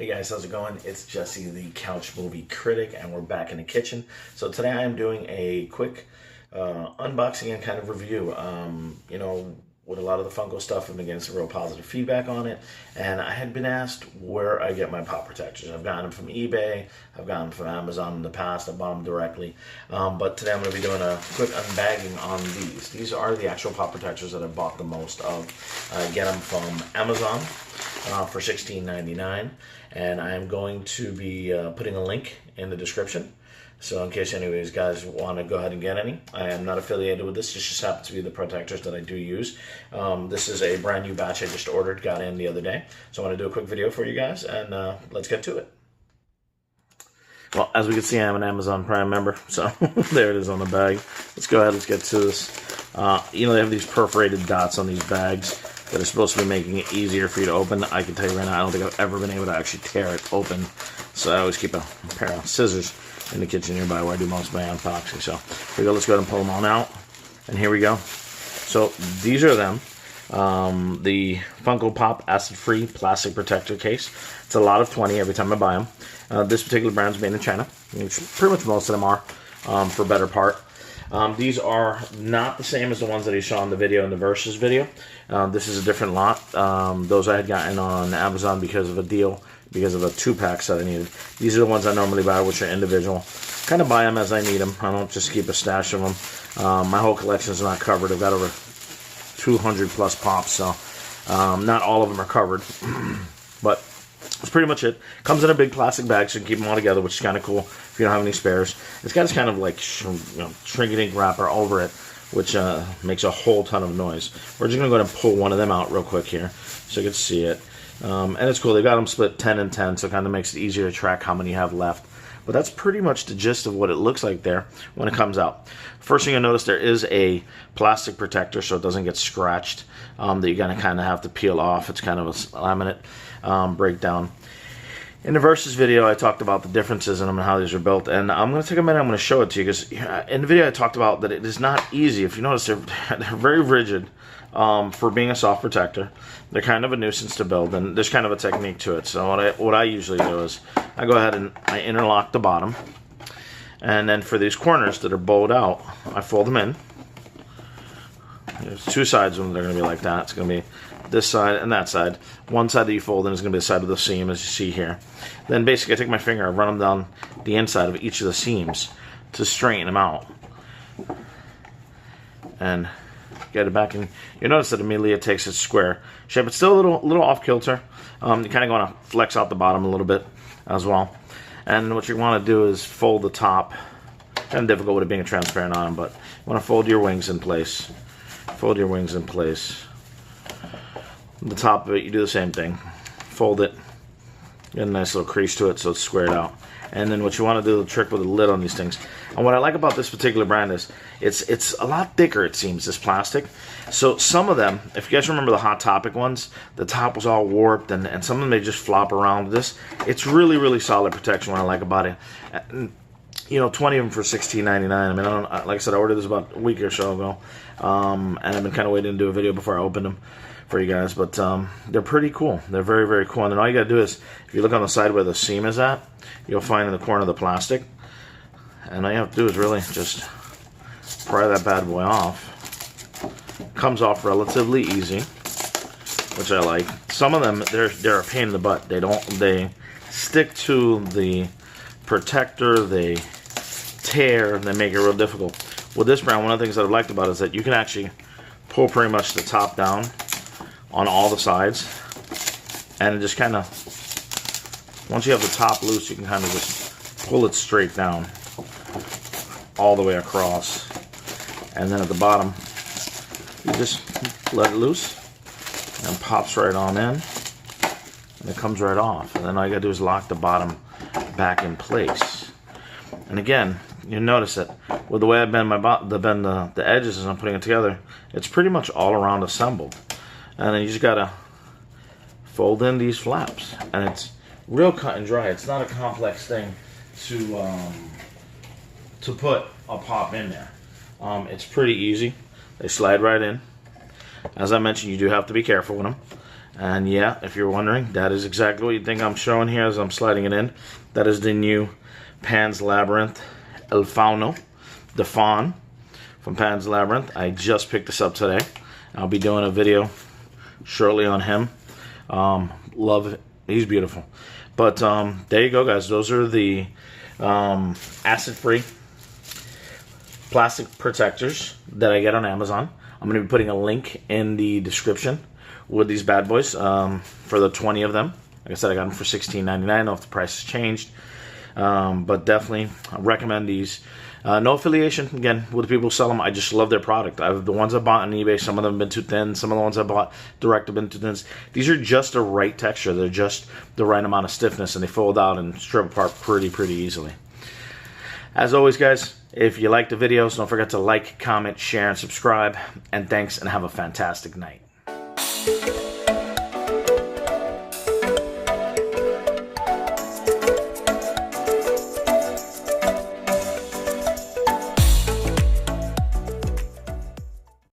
Hey guys, how's it going? It's Jesse, the Couch Movie Critic, and we're back in the kitchen. So today I am doing a quick unboxing and kind of review. With a lot of the Funko stuff, I've been getting some real positive feedback on it, and I had been asked where I get my pop protectors. I've gotten them from eBay, I've gotten them from Amazon in the past, I bought them directly, but today I'm going to be doing a quick unbagging on these. These are the actual pop protectors that I bought the most of. I get them from Amazon for $16.99, and I am going to be putting a link in the description. So in case any of you guys want to go ahead and get any, I am not affiliated with this. This just happens to be the protectors that I do use. This is a brand new batch I just ordered, got in the other day. So I want to do a quick video for you guys, and let's get to it. Well, as we can see, I'm an Amazon Prime member, so there it is on the bag. Let's go ahead, let's get to this. They have these perforated dots on these bags that are supposed to be making it easier for you to open. I can tell you right now, I don't think I've ever been able to actually tear it open. So I always keep a pair of scissors in the kitchen nearby where I do most of my unboxing. So here we go, let's go ahead and pull them all out. And here we go. So these are them. The Funko Pop acid-free plastic protector case. It's a lot of 20 every time I buy them. This particular brand's made in China, which pretty much most of them are, for better part. These are not the same as the ones that you saw in the video, in the Versus video. This is a different lot. Those I had gotten on Amazon because of a deal, because of the 2-packs that I needed. These are the ones I normally buy, which are individual. Kind of buy them as I need them. I don't just keep a stash of them. My whole collection is not covered. I've got over 200 plus pops, so not all of them are covered. But that's pretty much it. Comes in a big plastic bag, so you can keep them all together, which is kind of cool if you don't have any spares. It's got this kind of like shrink ink wrapper over it, which makes a whole ton of noise. We're just going to go ahead and pull one of them out real quick here so you can see it. And it's cool. They've got them split 10 and 10, so it kind of makes it easier to track how many you have left. But that's pretty much the gist of what it looks like there when it comes out. First thing you'll notice, there is a plastic protector so it doesn't get scratched, that you're going to kind of have to peel off. It's kind of a laminate breakdown. In the Versus video, I talked about the differences in them and how these are built, and I'm going to take a minute, I'm going to show it to you, because in the video I talked about that it is not easy. If you notice, they're very rigid for being a soft protector. They're kind of a nuisance to build, and there's kind of a technique to it. So what I usually do is I go ahead and I interlock the bottom, and then for these corners that are bowed out, I fold them in. There's two sides of them that are going to be like that. It's going to be this side and that side. One side that you fold in is going to be the side of the seam, as you see here. Then basically I take my finger, I run them down the inside of each of the seams to straighten them out. And get it back, and you notice that immediately it takes its square shape. It's still a little off kilter. You kind of want to flex out the bottom a little bit as well. And what you want to do is fold the top. Kind of difficult with it being a transparent item, but you want to fold your wings in place. Fold your wings in place. The top of it, you do the same thing. Fold it. Get a nice little crease to it so it's squared out. And then what you want to do, the trick with the lid on these things. And what I like about this particular brand is it's a lot thicker, it seems, this plastic. So some of them, if you guys remember the Hot Topic ones, the top was all warped, and some of them they just flop around. This, it's really, really solid protection, what I like about it. And, 20 of them for $16.99. I mean, like I said, I ordered this about a week or so ago. And I've been kind of waiting to do a video before I opened them for you guys, but they're pretty cool. They're very, very cool. And then all you gotta do is, if you look on the side where the seam is at, you'll find in the corner of the plastic, and all you have to do is really just pry that bad boy off. Comes off relatively easy, which I like. Some of them, they're a pain in the butt. They stick to the protector, they tear, and they make it real difficult. With this brand, one of the things that I've liked about it is that you can actually pull pretty much the top down on all the sides, and it just kind of, once you have the top loose, you can kind of just pull it straight down all the way across, and then at the bottom you just let it loose and it pops right on in, and it comes right off, and then all you gotta do is lock the bottom back in place. And again, you notice that with the way I bend the edges as I'm putting it together, it's pretty much all around assembled. And then you just gotta fold in these flaps, and it's real cut and dry. It's not a complex thing to put a pop in there. It's pretty easy. They slide right in. As I mentioned, you do have to be careful with them. And yeah, if you're wondering, that is exactly what you think I'm showing here as I'm sliding it in. That is the new Pan's Labyrinth El Fauno, the Faun from Pan's Labyrinth. I just picked this up today. I'll be doing a video shortly on him. Love it. He's beautiful. But there you go, guys. Those are the acid-free plastic protectors that I get on Amazon. I'm going to be putting a link in the description with these bad boys for the 20 of them. Like I said, I got them for $16.99. I don't know if the price has changed. But definitely I recommend these. No affiliation, again, with the people who sell them. I just love their product. The ones I bought on eBay, some of them have been too thin. Some of the ones I bought direct have been too thin. These are just the right texture. They're just the right amount of stiffness, and they fold out and strip apart pretty easily. As always, guys, if you like the videos, don't forget to like, comment, share, and subscribe. And thanks, and have a fantastic night.